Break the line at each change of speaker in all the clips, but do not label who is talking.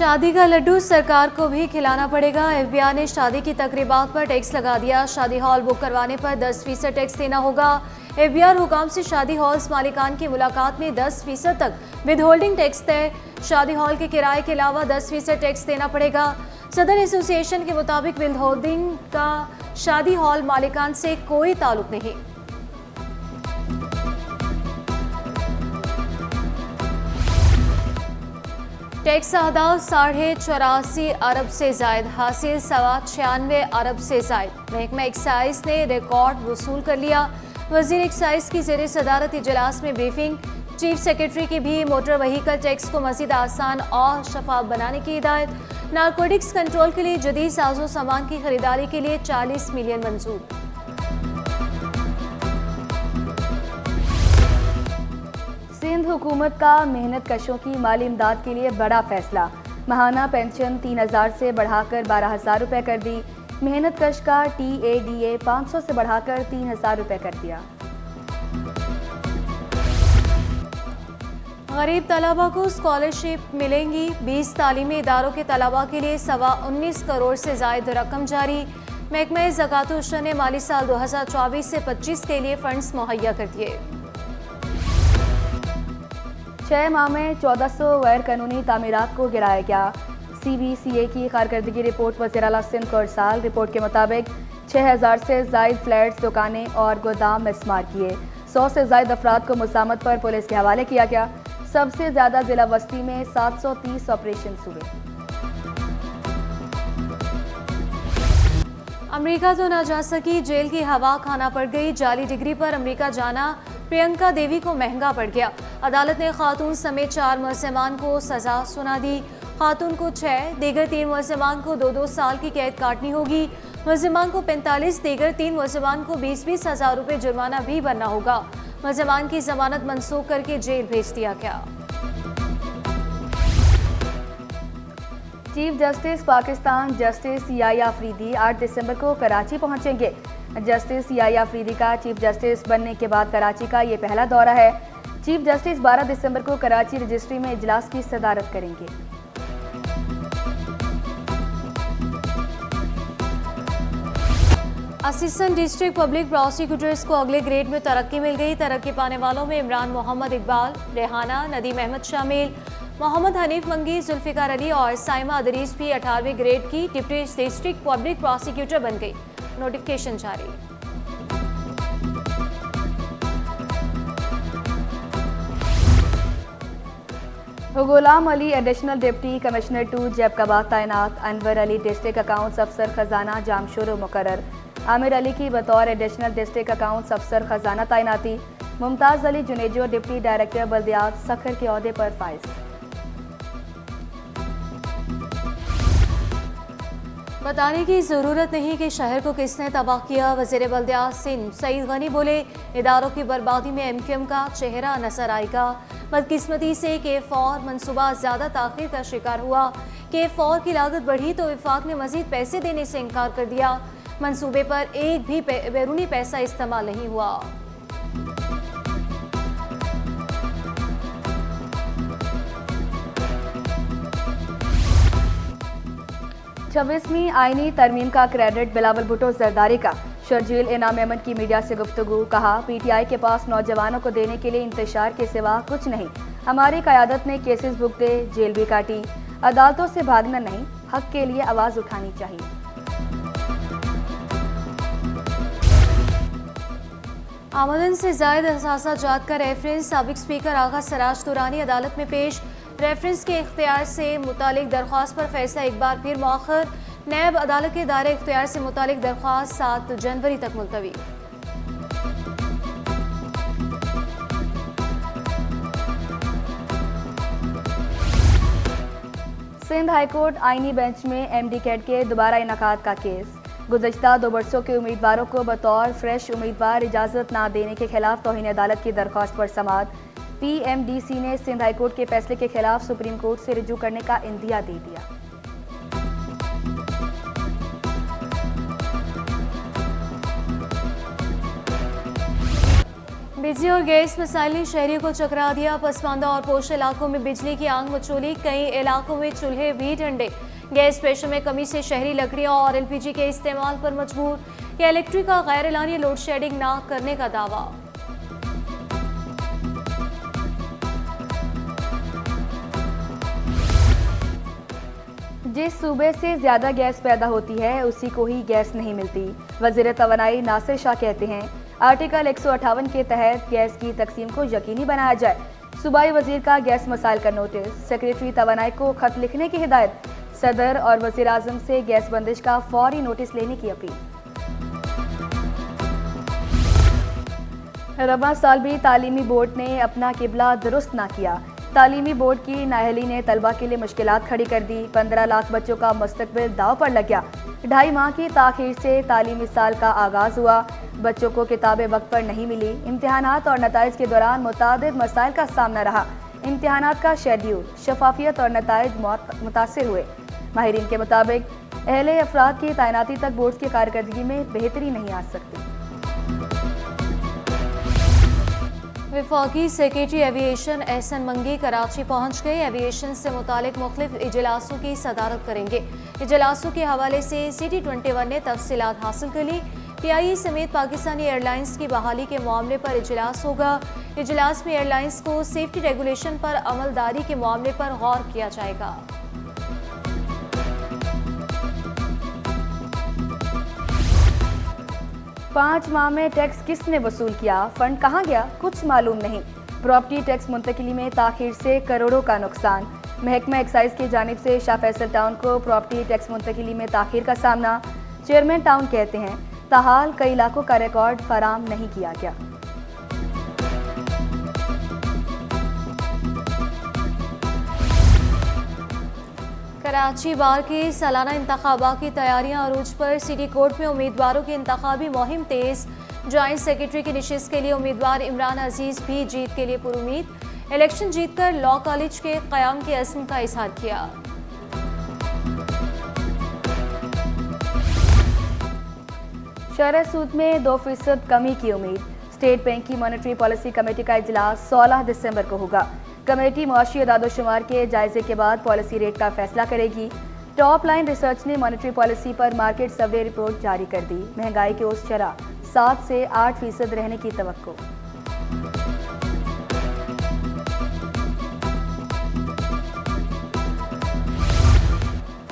शादी का लड्डू सरकार को भी खिलाना पड़ेगा। एफबीआई ने शादी की तकरीबात पर टैक्स लगा दिया। शादी हॉल बुक करवाने पर 10% टैक्स देना होगा। एफबीआई हुकाम से शादी हॉल्स मालिकान की मुलाकात में 10% तक विदहोल्डिंग टैक्स तय। शादी हॉल के किराए के अलावा 10% टैक्स देना पड़ेगा। सदर एसोसिएशन के मुताबिक विदहोल्डिंग का शादी हॉल मालिकान से कोई ताल्लुक नहीं। टैक्स अहदाफ 84.5 अरब से जायद हासिल, 96 अरब से जायद। महकमा एक्साइज ने रिकॉर्ड वसूल कर लिया। वजीर एक्साइज की ज़ेरे सदारत इजलास में ब्रीफिंग। चीफ सेक्रेटरी की भी मोटर व्हीकल टैक्स को मज़ीद आसान और शफाफ बनाने की हिदायत। नारकोटिक्स कंट्रोल के लिए जदीद साजो सामान की खरीदारी के लिए 40 मिलियन मंजूर।
सिंध हुकूमत का मेहनत कशों की माली इमदाद के लिए बड़ा फैसला। माहाना पेंशन 3000 से बढ़ाकर 12000 रुपये कर दी। मेहनत कश का TADA 500 से बढ़ाकर 3000 रुपये कर दिया।
गरीब तलबा को स्कॉलरशिप मिलेंगी। 20 तालीमी इदारों के तलबा के लिए 19 करोड़ से जायद रकम जारी। महकमा ज़कात ने माली साल 2024 से 25 के लिए फंड्स मुहैया कर दिए।
6 माह में 1400 गैर कानूनी तामीरात को गिराया गया। CBCA की कारकर्दगी रिपोर्ट वज़ीर आला सिंध को इरसाल। रिपोर्ट के मुताबिक 6000 से जायद फ्लैट्स, दुकानें और गोदाम मिसमार किए। 100 से जायद अफराद को मुसामत पर पुलिस के हवाले किया गया। सबसे ज्यादा जिला बस्ती में 730 ऑपरेशन हुए।
अमेरिका तो ना जा सकी, जेल की हवा खाना पड़ गई। जाली डिग्री पर अमेरिका जाना प्रियंका देवी को महंगा पड़ गया। अदालत ने खातून समेत 4 मुलज़िमान को सजा सुना दी। खातून को 6, दीगर 3 मुलज़िमान को 2-2 साल की कैद काटनी होगी। मुलज़िमान को 45, दीगर 3 मुलज़िमान को 20-20 हज़ार रुपये जुर्माना भी भरना होगा। मुलज़िमान की जमानत मनसूख करके जेल भेज दिया गया।
Chief justice Pakistan justice Yahya Afridi 8 दिसंबर को कराची पहुंचेंगे। जस्टिस याया अफरीदी का चीफ जस्टिस बनने के बाद कराची का ये पहला दौरा है। चीफ जस्टिस 12 दिसंबर को कराची रजिस्ट्री में इजलास की सदारत करेंगे।
असिस्टेंट डिस्ट्रिक्ट पब्लिक प्रोसिक्यूटर्स को अगले ग्रेड में तरक्की मिल गई। तरक्की पाने वालों में इमरान मोहम्मद इकबाल, रेहाना नदीम अहमद शामिल। मोहम्मद हनीफ मंगी, जुल्फिकार अली और साइमा अदरीस भी 18वें ग्रेड की डिप्टी डिस्ट्रिक्ट पब्लिक प्रोसिक्यूटर बन गई। नोटिफिकेशन जारी।
Ghulam Ali additional deputy commissioner 2 जैकबाद तैनात। अनवर अली डिस्ट्रिक्ट अकाउंट्स अफसर खजाना जामशोर मुकर्रर। आमिर अली की बतौर एडिशनल डिस्ट्रिक्ट अकाउंट्स अफसर खजाना तैनाती। मुमताज़ अली जुनेजो डिप्टी डायरेक्टर बल्दियात सखर के ओहदे पर फाइज।
बताने की ज़रूरत नहीं कि शहर को किसने तबाह किया। वज़ीर बल्दियात सिंध सईद गनी बोले, इदारों की बर्बादी में MQM का चेहरा नजर आएगा। बदकिस्मती से K4 मनसूबा ज़्यादा ताख़ीर का शिकार हुआ। K4 की लागत बढ़ी तो विफाक ने मज़ीद पैसे देने से इनकार कर दिया। मनसूबे पर एक भी बैरूनी पैसा इस्तेमाल नहीं हुआ।
26वीं आईनी तरमीम का क्रेडिट बिलावल भुट्टो जरदारी का। शर्जील इनाम अहमद की मीडिया से गुफ्तगू। कहा, PTI के पास नौजवानों को देने के लिए इंतशार के सिवा कुछ नहीं। हमारी क़यादत ने केसेस भुगते, जेल भी काटी। अदालतों से भागना नहीं, हक के लिए आवाज़ उठानी चाहिए।
आमदन से ज़ायद असासा जात का रेफरेंस। साबिक स्पीकर आगा सराज दुरानी अदालत में पेश। रेफरेंस के इख्तियार से मुतालिक दरख्वास्त पर फैसला एक बार फिर मौखर। नैब अदालत के दायरे इख्तियार से मुतालिक दरख्वास्त 7 जनवरी तक मुलतवी।
सिंध हाईकोर्ट आईनी बेंच में MD कैट के दोबारा इनकाद का केस। गुज़श्ता 2 बरसों के उम्मीदवारों को बतौर फ्रेश उम्मीदवार इजाज़त ना देने के खिलाफ तौहीन अदालत की दरख्वास्त पर समाअत। PMDC ने सिंध हाईकोर्ट के फैसले के खिलाफ सुप्रीम कोर्ट से रुजू करने का इंदिया दे दिया।
बिजली और गैस मसाइल ने शहरियों को चकरा दिया। पसमानदा और पोश इलाकों में बिजली की आग मचोली, कई इलाकों में चूल्हे भी ठंडे। गैस प्रेशर में कमी से शहरी लकड़ियां और एलपीजी के इस्तेमाल पर मजबूर। या इलेक्ट्रिक का गैर एलानी लोड शेडिंग ना करने का दावा।
जिस सूबे से ज्यादा गैस पैदा होती है उसी को ही गैस नहीं मिलती। वज़ीर तवानाई नासिर शाह कहते हैं आर्टिकल 158 के तहत गैस की तकसीम को यकीनी बनाया जाए। सूबाई वजीर का गैस मसाइल का नोटिस, सेक्रेटरी तवानाई को खत लिखने की हिदायत। सदर और वज़ीर आज़म से गैस बंदिश का फौरी नोटिस लेने की अपील। रवां साल भी तालीमी बोर्ड ने अपना किबला दुरुस्त ना किया। तालीमी बोर्ड की नाअहली ने तलबा के लिए मुश्किलात खड़ी कर दी। 15 लाख बच्चों का मुस्तकबिल दाव पर लग गया। 2.5 माह की ताख़ीर से तालीमी साल का आगाज़ हुआ। बच्चों को किताबें वक्त पर नहीं मिली। इम्तिहानात और नताइज के दौरान मुतादिद मसाइल का सामना रहा। इम्तिहानात का शेड्यूल, शफाफियत और नताइज मुतासिर हुए। माहिरीन के मुताबिक अहले अफराद की तैनाती तक बोर्ड की कारकर्दगी में बेहतरी नहीं आ सकती।
वफाकी सेक्रेटरी एविएशन एहसन मंगी कराची पहुंच गए। एविएशन से मुतालिक मुख्तलिफ इजलासों की सदारत करेंगे। इजलासों के हवाले से CT21 ने तफसीलात हासिल कर ली। PIE समेत पाकिस्तानी एयरलाइंस की बहाली के मामले पर इजलास होगा। इजलास में एयरलाइंस को सेफ्टी रेगुलेशन पर अमलदारी के मामले पर गौर किया जाएगा।
पाँच माह में टैक्स किसने वसूल किया, फंड कहाँ गया, कुछ मालूम नहीं। प्रॉपर्टी टैक्स मुंतकिली में ताखीर से करोड़ों का नुकसान। महकमा एक्साइज की जानिब से शाह फैसल टाउन को प्रॉपर्टी टैक्स मुंतकिली में ताखीर का सामना। चेयरमैन टाउन कहते हैं ताहाल कई लाखों का रिकॉर्ड फराम नहीं किया गया।
कराची बार के सालाना इंतखाबात की तैयारियां अरूज पर। सिटी कोर्ट में उम्मीदवारों की इंतखाबी मुहिम तेज। जॉइंट सेक्रेटरी की नशिस्त के लिए उम्मीदवार इमरान अजीज भी जीत के लिए पुरुमीद। इलेक्शन जीतकर लॉ कॉलेज के क़याम के अज़्म का इज़हार किया।
शरह सूद में 2% कमी की उम्मीद। स्टेट बैंक की मॉनेटरी पॉलिसी कमेटी का इजलास 16 दिसंबर को होगा। कमेटी मुआशी अदाद-ओ-शुमार के जायजे के बाद पॉलिसी रेट का फैसला करेगी। टॉप लाइन रिसर्च ने मॉनेटरी पॉलिसी पर मार्केट सर्वे रिपोर्ट जारी कर दी। महंगाई की औसत शरह 7 से 8% रहने की तवक्को।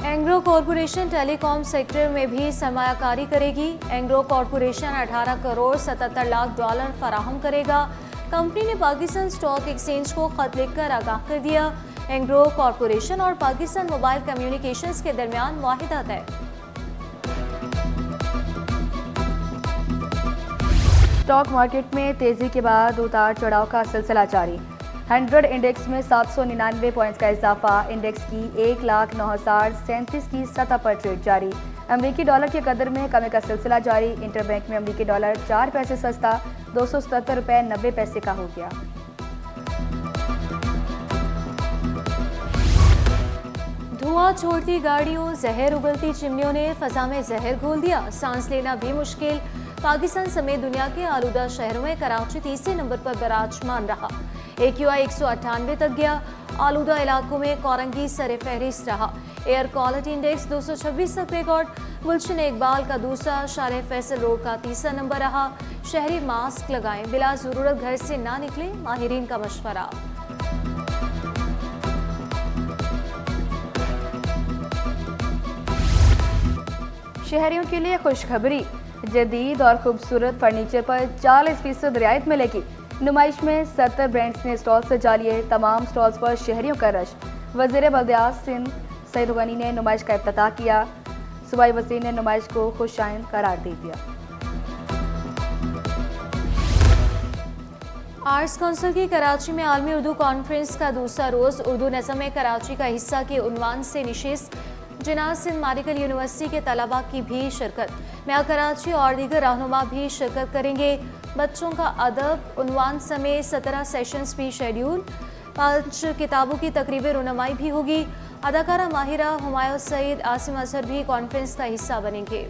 एंग्रो कॉरपोरेशन टेलीकॉम सेक्टर में भी सरमायाकारी करेगी। एंग्रो कॉरपोरेशन 18 करोड़ 77 लाख डॉलर फराहम करेगा। कंपनी ने पाकिस्तान स्टॉक एक्सचेंज को खत लिखकर आगाह कर दिया। एंग्रो कॉरपोरेशन और पाकिस्तान मोबाइल कम्युनिकेशंस के दरमियान मुआहिदा तय।
स्टॉक मार्केट में तेजी के बाद उतार चढ़ाव का सिलसिला जारी। 100 इंडेक्स में 799 पॉइंट्स का इजाफा। इंडेक्स की 1,09,37 की सतह पर ट्रेड जारी। अमरीकी डॉलर के कदर में कमी का सिलसिला जारी। इंटरबैंक में अमरीकी डॉलर 4 पैसे सस्ता 277 रुपये 90 पैसे का हो गया।
धुआं छोड़ती गाड़ियों, जहर उगलती चिमनियों ने फजा में जहर घोल दिया। सांस लेना भी मुश्किल। पाकिस्तान समेत दुनिया के आलूदा शहरों में कराची तीसरे नंबर पर विराजमान रहा। AQI 198 तक गया। आलूदा इलाकों में कोरंगी सर फहरिस्त रहा। एयर क्वालिटी इंडेक्स 226 तक रिकॉर्ड। गुलशन इकबाल का दूसरा, शाह फैसल रोड का तीसरा नंबर रहा। शहरी मास्क लगाएं, बिला जरूरत घर से ना निकले, माहिरीन का मशवरा।
शहरियों के लिए खुशखबरी, जदीद और खूबसूरत फर्नीचर पर 40% रियायत मिलेगी। नुमाइश में 70 ब्रांड्स ने स्टॉल सजा लिए। तमाम स्टॉल्स पर शहरियों का रश। वज़ीर बल्दियात सिंध सईद गनी ने नुमाइश का इफ्तिताह किया। सूबाई वज़ीर ने नुमाइश को खुशाइन करार दे दिया।
आर्ट्स काउंसिल की कराची में आलमी उर्दू कॉन्फ्रेंस का दूसरा रोज़ उर्दू नज़म कराची का हिस्सा के उन्वान से निशिस्त। जिनात सिंध मेडिकल यूनिवर्सिटी के तलबा की भी शिरकत। मियां कराची और दीगर रहनुमा भी शिरकत करेंगे। बच्चों का अदब उन्वान समेत 17 सेशंस भी शेड्यूल। 5 किताबों की तकरीबें रुनमाई भी होगी। अदाकारा माहिरा, हुमायूं सईद, आसिम अजहर भी कॉन्फ्रेंस का हिस्सा बनेंगे।